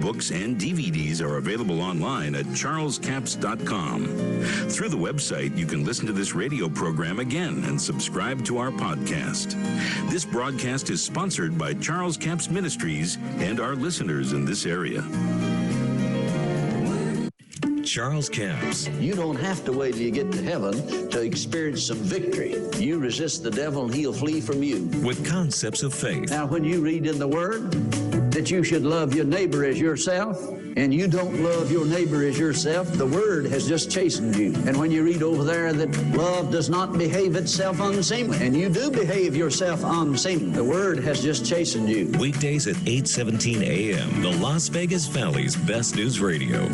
books, and DVDs are available online at charlescaps.com. Through the website, you can listen to this radio program again and subscribe to our podcast. This broadcast is sponsored by Charles Capps Ministries and our listeners in this area. Charles Capps. You don't have to wait till you get to heaven to experience some victory. You resist the devil and he'll flee from you. With concepts of faith. Now, when you read in the Word that you should love your neighbor as yourself, and you don't love your neighbor as yourself, the Word has just chastened you. And when you read over there that love does not behave itself unseemly, and you do behave yourself unseemly, the Word has just chastened you. Weekdays at 8:17 a.m., the Las Vegas Valley's best news radio.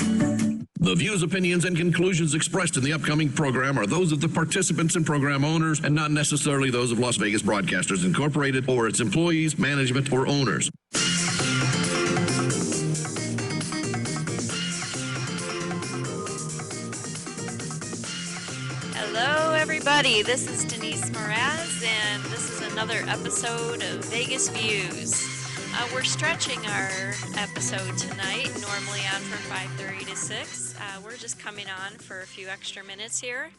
The views, opinions, and conclusions expressed in the upcoming program are those of the participants and program owners and not necessarily those of Las Vegas Broadcasters Incorporated or its employees, management, or owners. Hello, everybody. This is Denise Mraz, and this is another episode of Vegas Views. We're stretching our episode tonight, normally on from 5:30 to 6. We're just coming on for a few extra minutes here.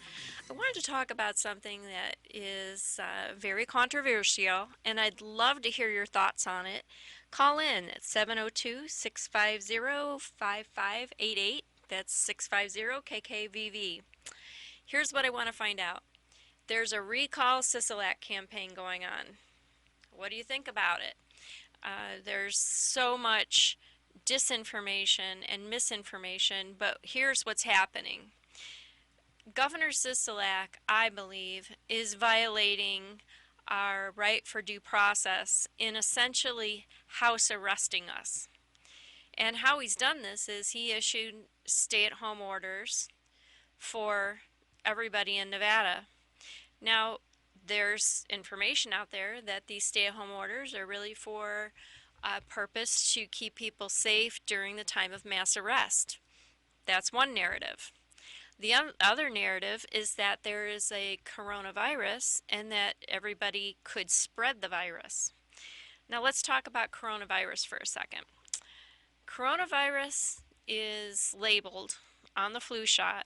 I wanted to talk about something that is very controversial, and I'd love to hear your thoughts on it. Call in at 702-650-5588. That's 650-KKVV. Here's what I want to find out. There's a recall Sisolak campaign going on. What do you think about it? There's so much disinformation and misinformation, but here's what's happening. Governor Sisolak, I believe, is violating our right for due process in essentially house arresting us. And how he's done this is he issued stay-at-home orders for everybody in Nevada. Now, there's information out there that these stay-at-home orders are really for a purpose to keep people safe during the time of mass arrest. That's one narrative. The other narrative is that there is a coronavirus and that everybody could spread the virus. Now let's talk about coronavirus for a second. Coronavirus is labeled on the flu shot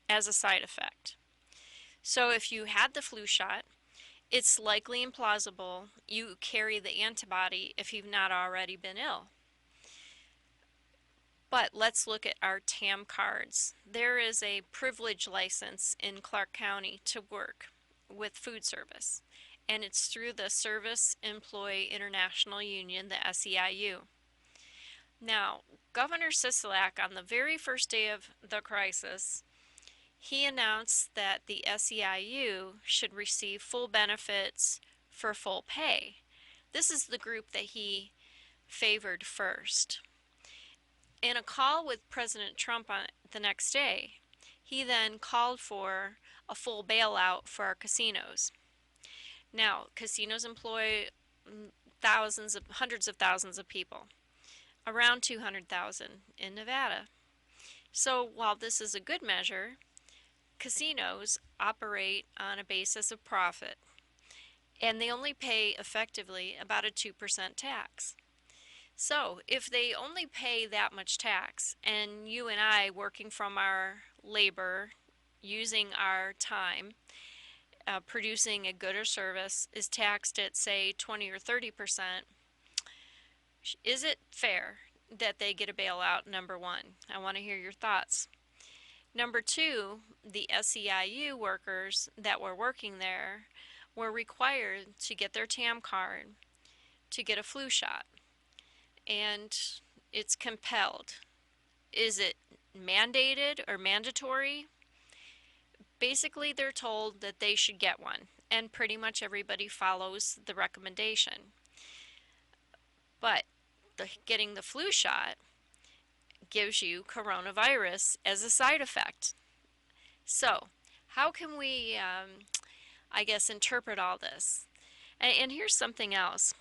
as a side effect. So if you had the flu shot, it's likely implausible you carry the antibody if you've not already been ill. But let's look at our TAM cards. There is a privilege license in Clark County to work with food service, and it's through the Service Employee International Union, the SEIU. Now, Governor Sisolak, on the very first day of the crisis, he announced that the SEIU should receive full benefits for full pay. This is the group that he favored first. In a call with President Trump on the next day, he then called for a full bailout for our casinos. Now, casinos employ hundreds of thousands of people, around 200,000 in Nevada. So while this is a good measure, casinos operate on a basis of profit, and they only pay effectively about a 2% tax. So if they only pay that much tax, and you and I working from our labor, using our time, producing a good or service is taxed at, say, 20 or 30%, is it fair that they get a bailout? Number one, I want to hear your thoughts. Number two, the SEIU workers that were working there were required to get their TAM card to get a flu shot, and it's compelled. Is it mandated or mandatory? Basically, they're told that they should get one, and pretty much everybody follows the recommendation. But getting the flu shot gives you coronavirus as a side effect. So, how can we, interpret all this? And here's something else.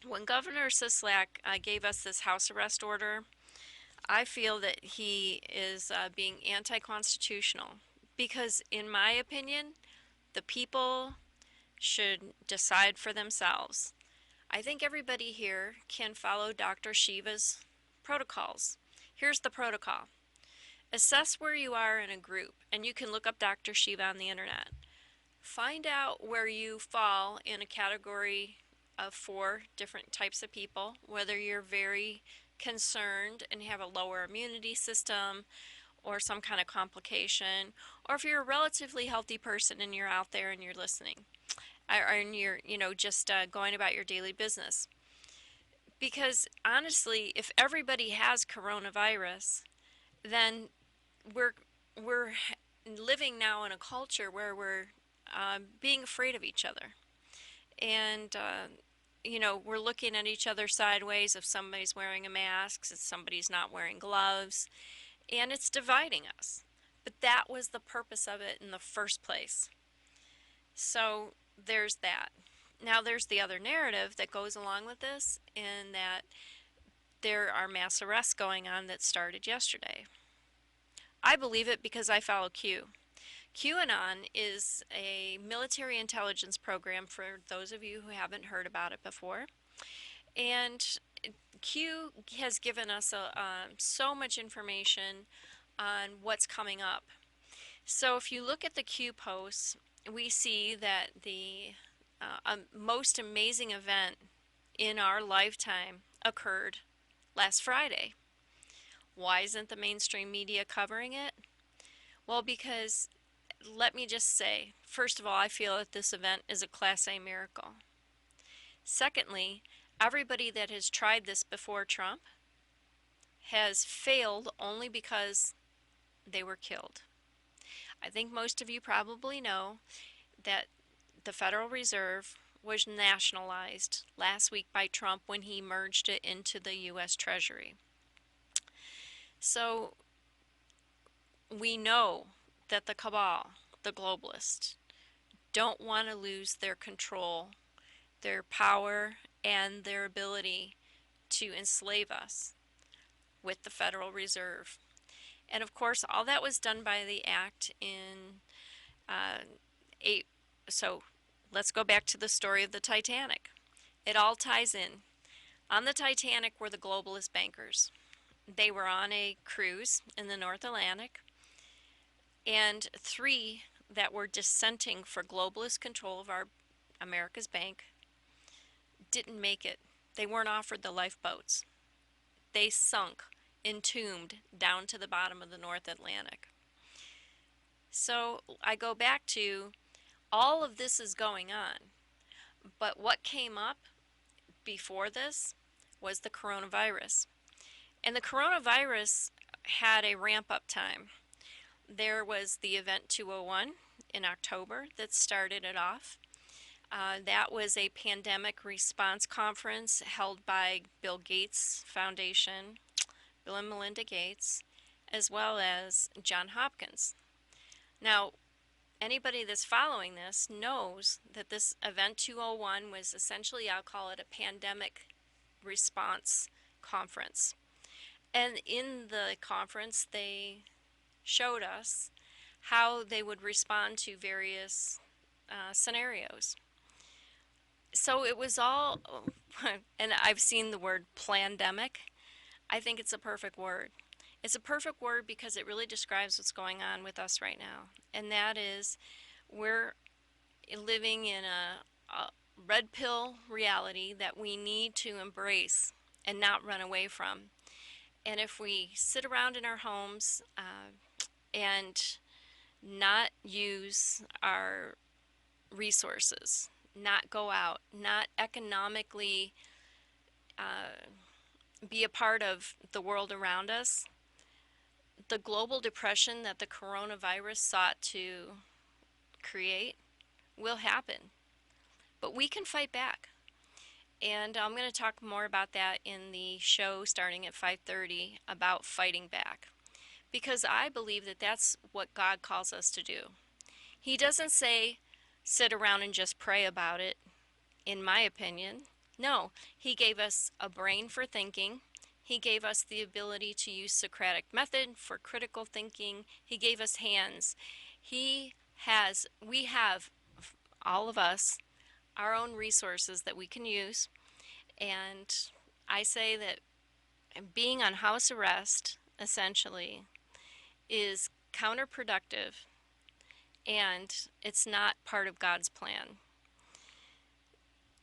When Governor Sisolak gave us this house arrest order, I feel that he is being anti-constitutional because, in my opinion, the people should decide for themselves. I think everybody here can follow Dr. Shiva's protocols. Here's the protocol. Assess where you are in a group, and you can look up Dr. Shiva on the internet. Find out where you fall in a category of 4 different types of people, whether you're very concerned and have a lower immunity system or some kind of complication, or if you're a relatively healthy person and you're out there and you're listening, and you're, just going about your daily business. Because honestly, if everybody has coronavirus, then we're living now in a culture where we're being afraid of each other, and we're looking at each other sideways if somebody's wearing a mask, if somebody's not wearing gloves, and it's dividing us. But that was the purpose of it in the first place. So there's that. Now there's the other narrative that goes along with this, in that there are mass arrests going on that started yesterday. I believe it because I follow Q. QAnon is a military intelligence program, for those of you who haven't heard about it before. And Q has given us so much information on what's coming up. So if you look at the Q posts, we see that the most amazing event in our lifetime occurred last Friday. Why isn't the mainstream media covering it? Well, because let me just say, first of all, I feel that this event is a Class A miracle. Secondly, everybody that has tried this before Trump has failed only because they were killed. I think most of you probably know that the Federal Reserve was nationalized last week by Trump when he merged it into the U.S. Treasury. So we know that the cabal, the globalists, don't want to lose their control, their power, and their ability to enslave us with the Federal Reserve. And of course, all that was done by the act in so let's go back to the story of the Titanic. It all ties in. On the Titanic were the globalist bankers. They were on a cruise in the North Atlantic, and 3 that were dissenting for globalist control of America's bank didn't make it. They weren't offered the lifeboats. They sunk, entombed down to the bottom of the North Atlantic. So I go back to, all of this is going on, but what came up before this was the coronavirus. And the coronavirus had a ramp-up time. There was the Event 201 in October that started it off. That was a pandemic response conference held by Bill Gates Foundation, Bill and Melinda Gates, as well as John Hopkins. Now, anybody that's following this knows that this Event 201 was essentially, I'll call it a pandemic response conference. And in the conference, they showed us how they would respond to various scenarios. So it was all, and I've seen the word plandemic. I think it's a perfect word. It's a perfect word because it really describes what's going on with us right now. And that is, we're living in a red pill reality that we need to embrace and not run away from. And if we sit around in our homes and not use our resources, not go out, not economically be a part of the world around us, the global depression that the coronavirus sought to create will happen. But we can fight back. And I'm going to talk more about that in the show starting at 5:30 about fighting back. Because I believe that that's what God calls us to do. He doesn't say sit around and just pray about it, in my opinion. No, he gave us a brain for thinking. He gave us the ability to use Socratic method for critical thinking. He gave us hands. We have, all of us, our own resources that we can use. And I say that being on house arrest, essentially, is counterproductive and it's not part of God's plan.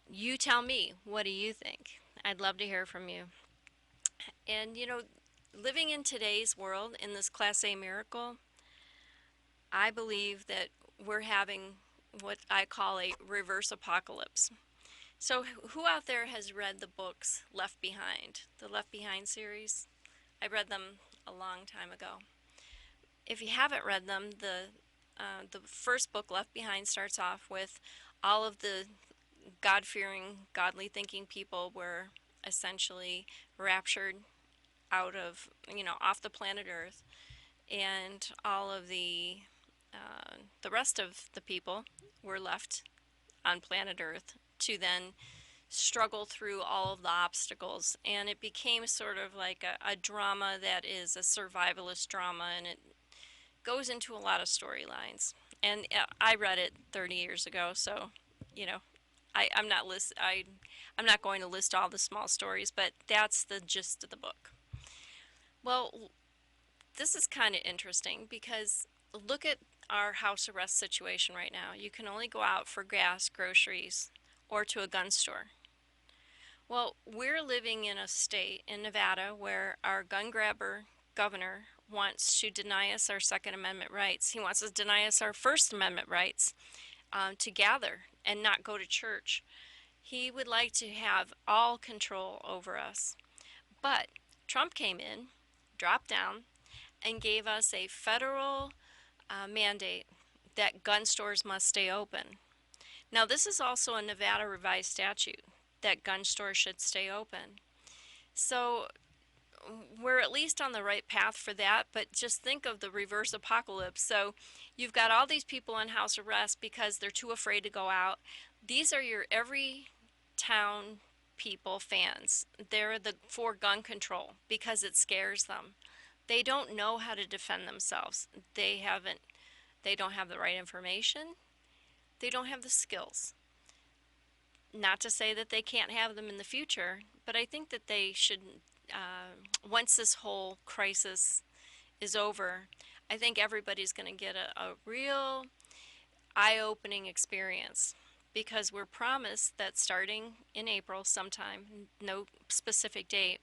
You tell me, what do you think? I'd love to hear from you. And living in today's world, in this Class A miracle, I believe that we're having what I call a reverse apocalypse. So, who out there has read the books Left Behind, the Left Behind series? I read them a long time ago. If you haven't read them, the first book, Left Behind, starts off with all of the God-fearing, godly-thinking people were essentially raptured out of, off the planet Earth, and all of the rest of the people were left on planet Earth to then struggle through all of the obstacles. And it became sort of like a drama that is a survivalist drama, and it goes into a lot of storylines. And I read it 30 years ago, so you know, I'm not going to list all the small stories, but that's the gist of the book. Well, this is kind of interesting because look at our house arrest situation right now. You can only go out for gas, groceries, or to a gun store. Well, we're living in a state in Nevada where our gun grabber governor wants to deny us our Second Amendment rights. He wants to deny us our First Amendment rights to gather and not go to church. He would like to have all control over us. But Trump came in, dropped down, and gave us a federal mandate that gun stores must stay open. Now, this is also a Nevada revised statute that gun stores should stay open. So we're at least on the right path for that, but just think of the reverse apocalypse. So you've got all these people on house arrest because they're too afraid to go out. These are your every town people fans. They're for gun control because it scares them. They don't know how to defend themselves. They don't have the right information. They don't have the skills. Not to say that they can't have them in the future, but I think that they should, once this whole crisis is over, I think everybody's going to get a real eye-opening experience, because we're promised that starting in April sometime, no specific date,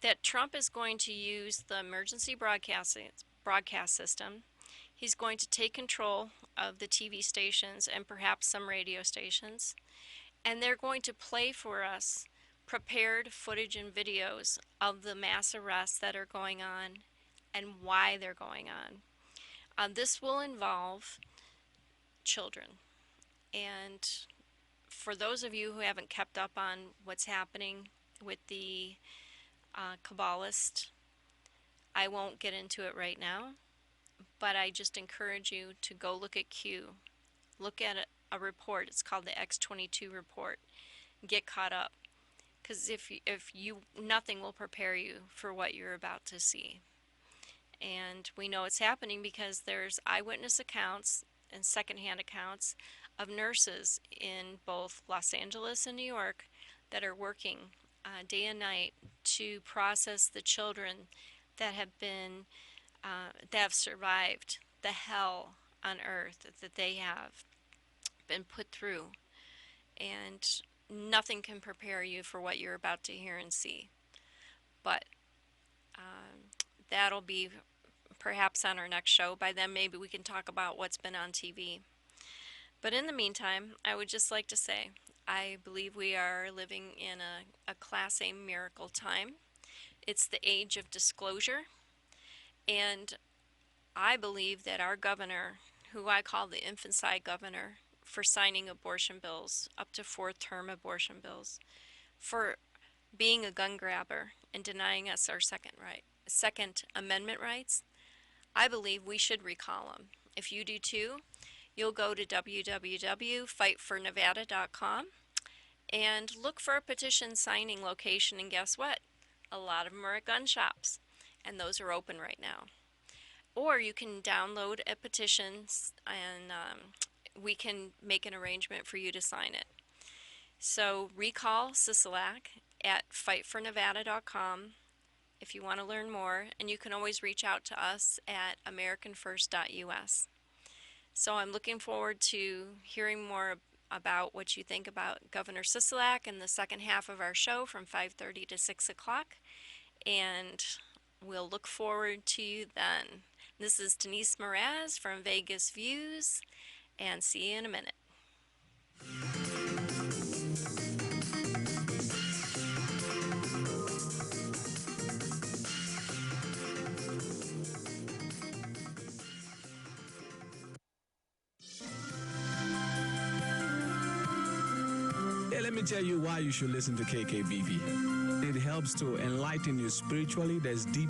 that Trump is going to use the emergency broadcast system. He's going to take control of the TV stations and perhaps some radio stations, and they're going to play for us prepared footage and videos of the mass arrests that are going on and why they're going on. This will involve children. And for those of you who haven't kept up on what's happening with the Kabbalist, I won't get into it right now, but I just encourage you to go look at Q. Look at a report. It's called the X-22 report. Get caught up, because if you nothing will prepare you for what you're about to see. And we know it's happening because there's eyewitness accounts and secondhand accounts of nurses in both Los Angeles and New York that are working day and night to process the children that have survived the hell on earth that they have been put through. And nothing can prepare you for what you're about to hear and see. But that'll be perhaps on our next show. By then, maybe we can talk about what's been on TV. But in the meantime, I would just like to say, I believe we are living in a Class A miracle time. It's the age of disclosure. And I believe that our governor, who I call the infanticide governor, for signing abortion bills, up to 4th-term abortion bills, for being a gun grabber and denying us our Second Amendment rights, I believe we should recall him. If you do too, you'll go to www.fightfornevada.com and look for a petition signing location, and guess what? A lot of them are at gun shops, and those are open right now. Or you can download a petition and we can make an arrangement for you to sign it. So recall Sisolak at fightfornevada.com if you want to learn more, and you can always reach out to us at americanfirst.us. So I'm looking forward to hearing more about what you think about Governor Sisolak in the second half of our show from 5:30 to 6 o'clock, and we'll look forward to you then. This is Denise Mraz from Vegas Views, and see you in a minute. Hey, let me tell you why you should listen to KKBV. It helps to enlighten you spiritually. There's deep